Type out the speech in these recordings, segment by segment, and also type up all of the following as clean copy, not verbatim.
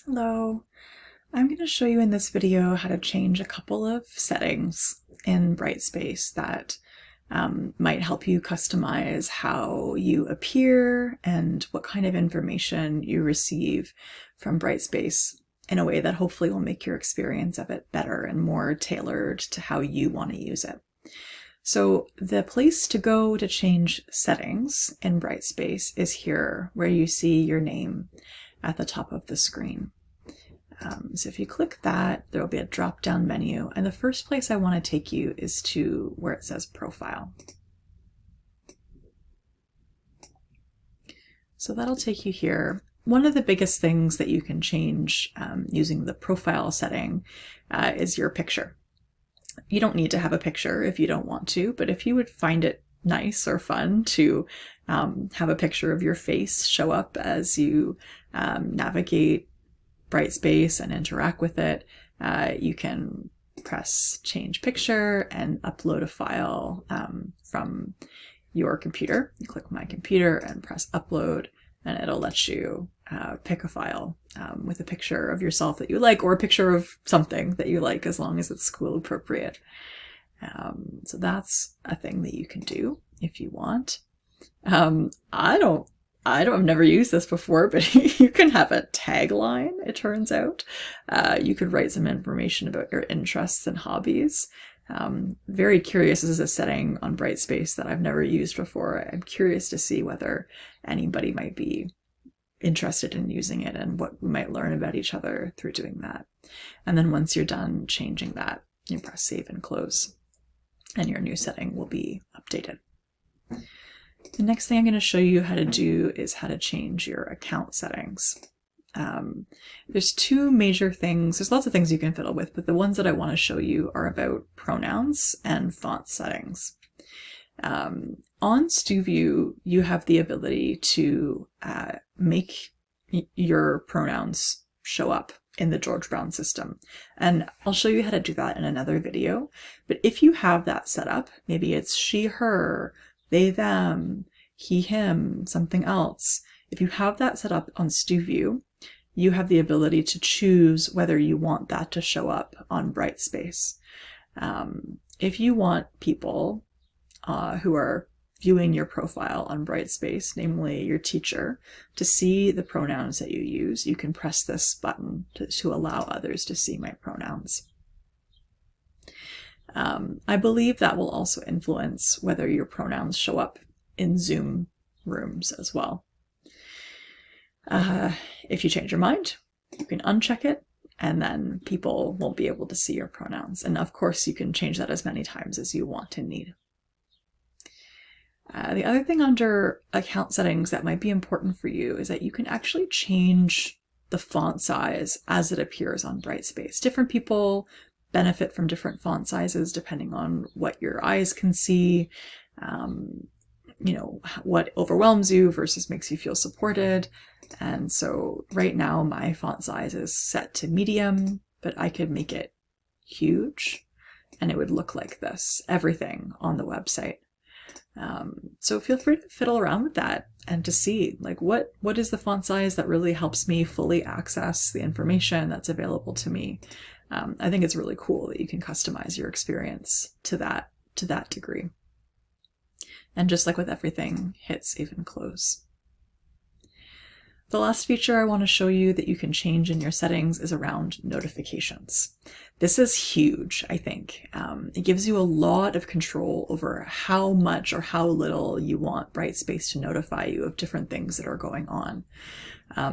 Hello, I'm going to show you in this video how to change a couple of settings in BRIGHTSPACE that might help you customize how you appear and what kind of information you receive from BRIGHTSPACE in a way that hopefully will make your experience of it better and more tailored to how you want to use it. So the place to go to change settings in BRIGHTSPACE is here where you see your name at the top of the screen. So if you click that, there will be a drop-down menu, and the first place I want to take you is to where it says Profile. So that'll take you here. One of the biggest things that you can change using the profile setting is your picture. You don't need to have a picture if you don't want to, but if you would find it nice or fun to have a picture of your face show up as you navigate BRIGHTSPACE and interact with it, you can press change picture and upload a file from your computer. You click my computer and press upload, and it'll let you pick a file with a picture of yourself that you like, or a picture of something that you like, as long as it's school appropriate. So that's a thing that you can do if you want. I've never used this before, but you can have a tagline, it turns out. You could write some information about your interests and hobbies. Very curious. This is a setting on BRIGHTSPACE that I've never used before. I'm curious to see whether anybody might be interested in using it and what we might learn about each other through doing that. And then once you're done changing that, you press save and close, and your new setting will be updated. The next thing I'm going to show you how to do is how to change your account settings. There's two major things. There's lots of things you can fiddle with, but the ones that I want to show you are about pronouns and font settings. On StuView, you have the ability to make your pronouns show up in the George Brown system. And I'll show you how to do that in another video. But if you have that set up, maybe it's she, her, they, them, he, him, something else. If you have that set up on StuView, you have the ability to choose whether you want that to show up on BRIGHTSPACE. If you want people who are viewing your profile on BRIGHTSPACE, namely your teacher, to see the pronouns that you use, you can press this button to allow others to see my pronouns. I believe that will also influence whether your pronouns show up in Zoom rooms as well. If you change your mind, you can uncheck it, and then people won't be able to see your pronouns. And of course, you can change that as many times as you want and need. The other thing under account settings that might be important for you is that you can actually change the font size as it appears on BRIGHTSPACE. Different people benefit from different font sizes depending on what your eyes can see, what overwhelms you versus makes you feel supported. And so right now my font size is set to medium, but I could make it huge and it would look like this, everything on the website. So feel free to fiddle around with that and to see like what is the font size that really helps me fully access the information that's available to me. I think it's really cool that you can customize your experience to that degree. And just like with everything, hit save and close. The last feature I want to show you that you can change in your settings is around notifications. This is huge, I think. It gives you a lot of control over how much or how little you want BRIGHTSPACE to notify you of different things that are going on.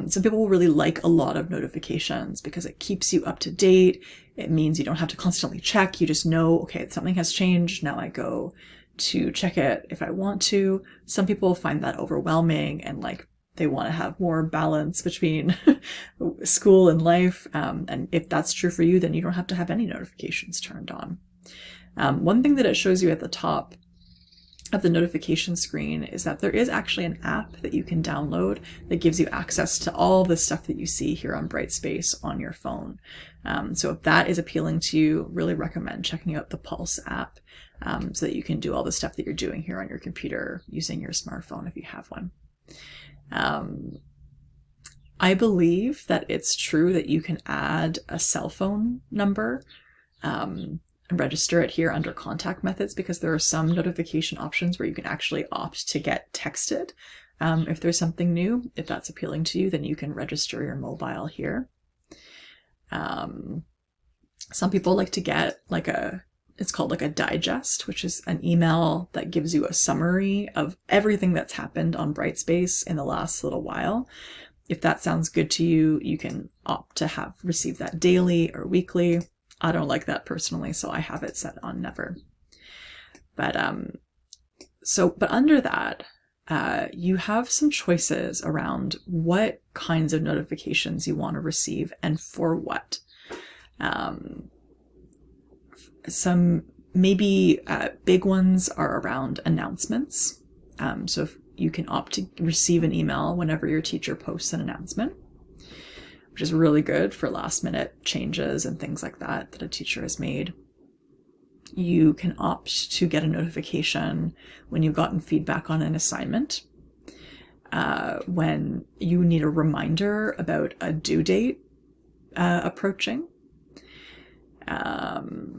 Some people will really like a lot of notifications because it keeps you up to date. It means you don't have to constantly check. You just know, okay, something has changed. Now I go to check it if I want to. Some people find that overwhelming and like they want to have more balance between school and life. And if that's true for you, then you don't have to have any notifications turned on. One thing that it shows you at the top of the notification screen is that there is actually an app that you can download that gives you access to all the stuff that you see here on BRIGHTSPACE on your phone. So if that is appealing to you, really recommend checking out the Pulse app so that you can do all the stuff that you're doing here on your computer using your smartphone if you have one. I believe that it's true that you can add a cell phone number and register it here under contact methods, because there are some notification options where you can actually opt to get texted. If there's something new, if that's appealing to you, then you can register your mobile here. Some people like to get it's called like a digest, which is an email that gives you a summary of everything that's happened on BRIGHTSPACE in the last little while. If that sounds good to you, you can opt to receive that daily or weekly. I don't like that personally, so I have it set on never. But under that, you have some choices around what kinds of notifications you want to receive and for what. Some maybe big ones are around announcements. So if you can opt to receive an email whenever your teacher posts an announcement, which is really good for last minute changes and things like that a teacher has made. You can opt to get a notification when you've gotten feedback on an assignment, when you need a reminder about a due date approaching.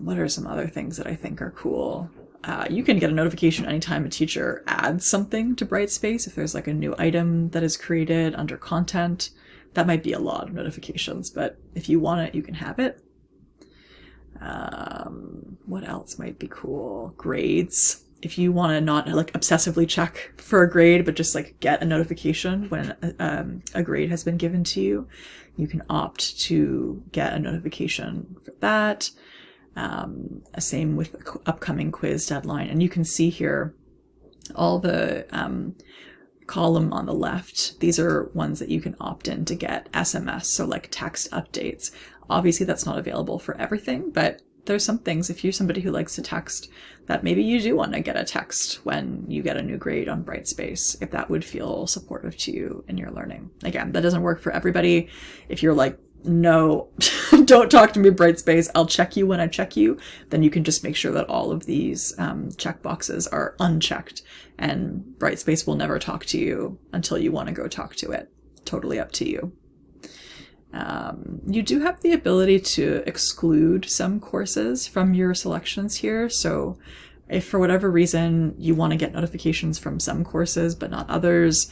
What are some other things that I think are cool? You can get a notification anytime a teacher adds something to BRIGHTSPACE. If there's like a new item that is created under content, that might be a lot of notifications, but if you want it, you can have it. What else might be cool? Grades. If you want to not like obsessively check for a grade, but just like get a notification when a grade has been given to you, you can opt to get a notification for that. Same with the upcoming quiz deadline. And you can see here all the column on the left. These are ones that you can opt in to get SMS, so like text updates. Obviously that's not available for everything, but there's some things, if you're somebody who likes to text, that maybe you do want to get a text when you get a new grade on BRIGHTSPACE, if that would feel supportive to you in your learning. Again, that doesn't work for everybody. If you're like, no, don't talk to me, BRIGHTSPACE, I'll check you when I check you, then you can just make sure that all of these checkboxes are unchecked, and BRIGHTSPACE will never talk to you until you want to go talk to it. Totally up to you. You do have the ability to exclude some courses from your selections here. So if for whatever reason you want to get notifications from some courses but not others,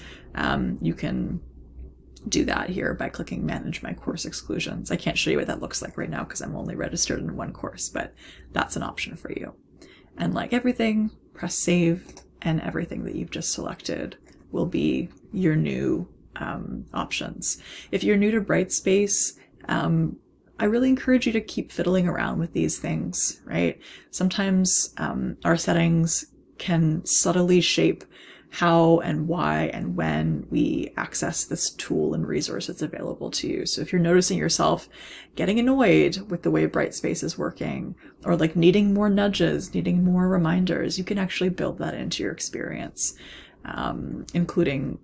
you can do that here by clicking Manage My Course Exclusions. I can't show you what that looks like right now because I'm only registered in one course, but that's an option for you. And like everything, press Save, and everything that you've just selected will be your new options. If you're new to BRIGHTSPACE, I really encourage you to keep fiddling around with these things, right? Sometimes our settings can subtly shape how and why and when we access this tool and resource that's available to you. So if you're noticing yourself getting annoyed with the way BRIGHTSPACE is working, or like needing more nudges, needing more reminders, you can actually build that into your experience, including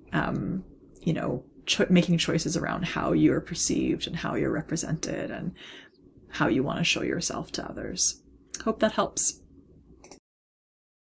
making choices around how you're perceived and how you're represented and how you want to show yourself to others. Hope that helps.